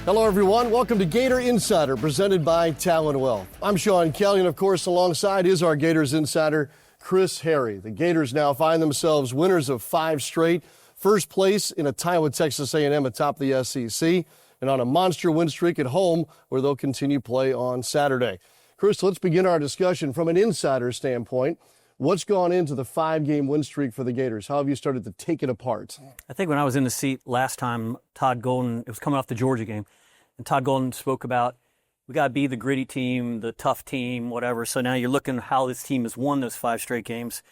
Hello, everyone. Welcome to Gator Insider, presented by Talon Wealth. I'm Sean Kelley, and of course, alongside is our Gators Insider, Chris Harry. The Gators now find themselves winners of 5 straight, first place in a tie with Texas A&M atop the SEC, and on a monster win streak at home, where they'll continue play on Saturday. Chris, let's begin our discussion from an insider standpoint. What's gone into the 5-game win streak for the Gators? How have you started to take it apart? I think when I was in the seat last time, Todd Golden, it was coming off the Georgia game, and Todd Golden spoke about, we got to be the gritty team, the tough team, whatever. So now you're looking at how this team has won those 5 straight games.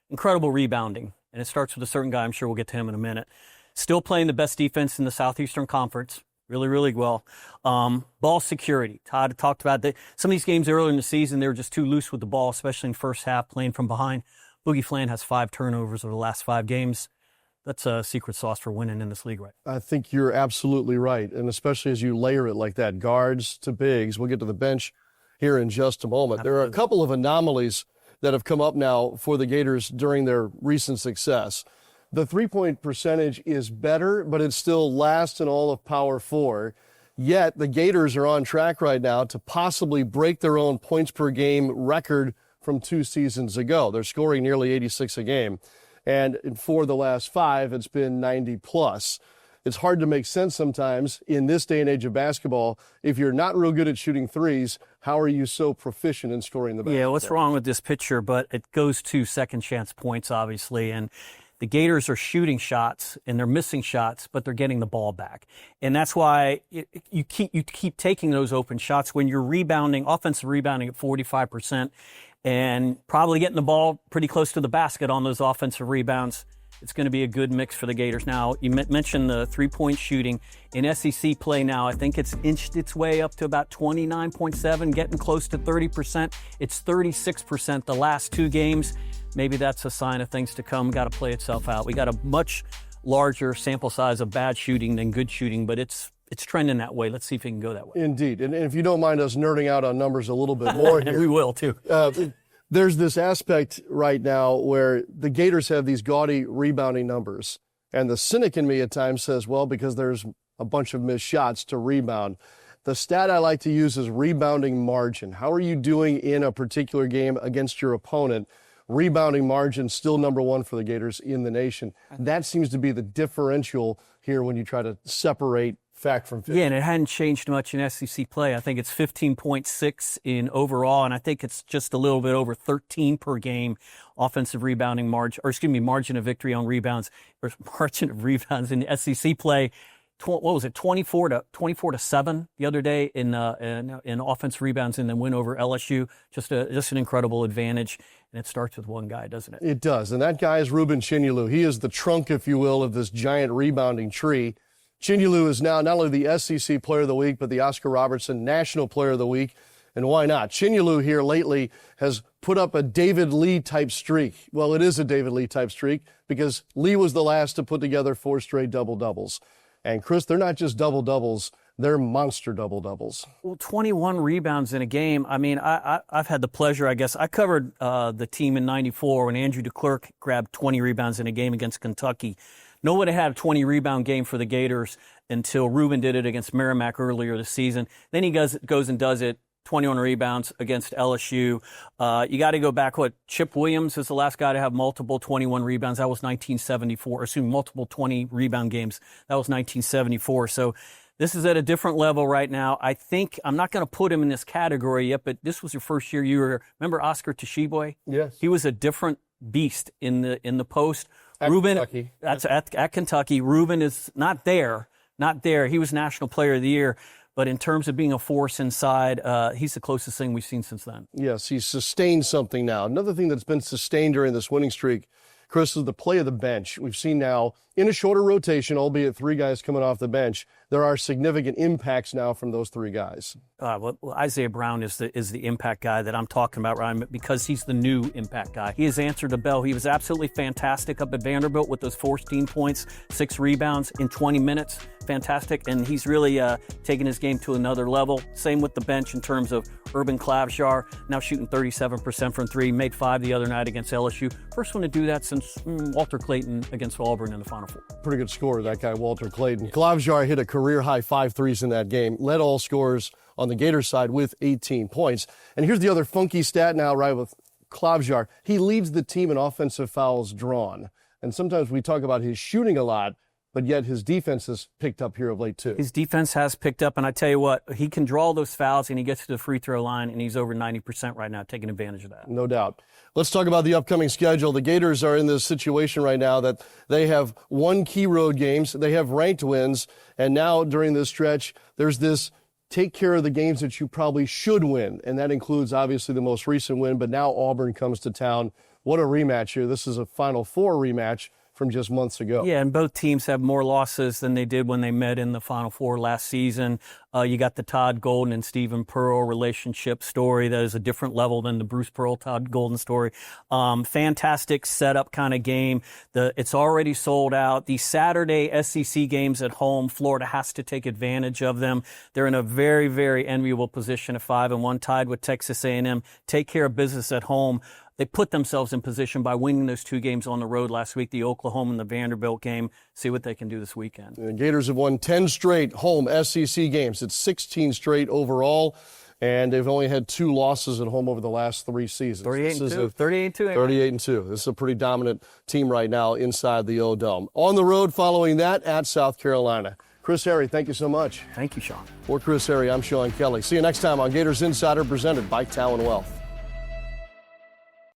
Incredible rebounding, and it starts with a certain guy. I'm sure we'll get to him in a minute. Still playing the best defense in the Southeastern Conference. Really, really well. Ball security. Todd talked about that. Some of these games earlier in the season, they were just too loose with the ball, especially in first half, playing from behind. Boogie Flan has 5 turnovers over the last 5 games. That's a secret sauce for winning in this league, right? I think you're absolutely right, and especially as you layer it like that, guards to bigs. We'll get to the bench here in just a moment. Absolutely. There are a couple of anomalies that have come up now for the Gators during their recent success. The three-point percentage is better, but it's still last in all of Power 4. Yet the Gators are on track right now to possibly break their own points per game record from 2 seasons ago. They're scoring nearly 86 a game. And for the last 5, it's been 90-plus. It's hard to make sense sometimes in this day and age of basketball. If you're not real good at shooting threes, how are you so proficient in scoring the basketball? Yeah, what's wrong with this picture? But it goes to second chance points, obviously. And the Gators are shooting shots, and they're missing shots, but they're getting the ball back. And that's why you keep taking those open shots when you're rebounding, offensive rebounding at 45%, and probably getting the ball pretty close to the basket on those offensive rebounds. It's going to be a good mix for the Gators. Now, you mentioned the three-point shooting. In SEC play now, I think it's inched its way up to about 29.7, getting close to 30%. It's 36% the last 2 games. Maybe that's a sign of things to come. Got to play itself out. We got a much larger sample size of bad shooting than good shooting, but it's trending that way. Let's see if it can go that way. Indeed. And if you don't mind us nerding out on numbers a little bit more here. We will, too. There's this aspect right now where the Gators have these gaudy rebounding numbers. And the cynic in me at times says, well, because there's a bunch of missed shots to rebound. The stat I like to use is rebounding margin. How are you doing in a particular game against your opponent? Rebounding margin still number 1 for the Gators in the nation. That seems to be the differential here when you try to separate fact from fiction. Yeah, and it hadn't changed much in SEC play. I think it's 15.6 in overall, and I think it's just a little bit over 13 per game offensive rebounding margin, margin of victory on rebounds, or margin of rebounds in SEC play. What was it, 24 to 7 the other day in offensive rebounds, and then win over LSU. Just an incredible advantage, and it starts with one guy, doesn't it? It does, and that guy is Ruben Chinulu. He is the trunk, if you will, of this giant rebounding tree. Chinulu is now not only the SEC Player of the Week, but the Oscar Robertson National Player of the Week, and why not? Chinulu here lately has put up a David Lee-type streak. Well, it is a David Lee-type streak because Lee was the last to put together 4 straight double-doubles. And, Chris, they're not just double-doubles, they're monster double-doubles. Well, 21 rebounds in a game. I mean, I've had the pleasure, I guess. I covered the team in '94 when Andrew DeClercq grabbed 20 rebounds in a game against Kentucky. Nobody had a 20-rebound game for the Gators until Ruben did it against Merrimack earlier this season. Then he goes and does it, 21 rebounds against LSU. You got to go back, Chip Williams is the last guy to have multiple 21 rebounds. That was 1974. Multiple 20-rebound games. That was 1974. So this is at a different level right now. I think I'm not going to put him in this category yet, but this was your first year. Remember Oscar Tshiebwe? Yes. He was a different beast in the post. At Ruben, Kentucky. That's at Kentucky. Ruben is not there. He was National Player of the Year. But in terms of being a force inside, he's the closest thing we've seen since then. Yes, he's sustained something now. Another thing that's been sustained during this winning streak, Chris, is the play of the bench. We've seen now, in a shorter rotation, albeit 3 guys coming off the bench, there are significant impacts now from those 3 guys. Well, Isaiah Brown is the impact guy that I'm talking about, Ryan, because he's the new impact guy. He has answered the bell. He was absolutely fantastic up at Vanderbilt with those 14 points, 6 rebounds in 20 minutes. fantastic, and he's really taking his game to another level. Same with the bench in terms of Ruben Chinulu, now shooting 37% from three, made 5 the other night against LSU. First one to do that since Walter Clayton against Auburn in the Final Four. Pretty good scorer, that guy, Walter Clayton. Chinulu hit a career-high 5 threes in that game, led all scorers on the Gators side with 18 points. And here's the other funky stat now, right, with Chinulu. He leads the team in offensive fouls drawn. And sometimes we talk about his shooting a lot, but yet his defense has picked up here of late, too. His defense has picked up, and I tell you what, he can draw those fouls, and he gets to the free throw line, and he's over 90% right now, taking advantage of that. No doubt. Let's talk about the upcoming schedule. The Gators are in this situation right now that they have 1 key road games, they have ranked wins, and now during this stretch, there's this take care of the games that you probably should win, and that includes obviously the most recent win, but now Auburn comes to town. What a rematch here. This is a Final Four rematch from just months ago. Yeah, and both teams have more losses than they did when they met in the Final Four last season. You got the Todd Golden and Stephen Pearl relationship story that is a different level than the Bruce Pearl, Todd Golden story. Fantastic setup kind of game. It's already sold out. The Saturday SEC games at home, Florida has to take advantage of them. They're in a very, very enviable position at 5-1, tied with Texas A&M. Take care of business at home. They put themselves in position by winning those 2 games on the road last week, the Oklahoma and the Vanderbilt game. See what they can do this weekend. The Gators have won 10 straight home SEC games. It's 16 straight overall, and they've only had 2 losses at home over the last 3 seasons. 38-2. 38-2. 38-2. This is a pretty dominant team right now inside the O-Dome. On the road following that at South Carolina. Chris Harry, thank you so much. Thank you, Sean. For Chris Harry, I'm Sean Kelley. See you next time on Gators Insider, presented by Talon Wealth.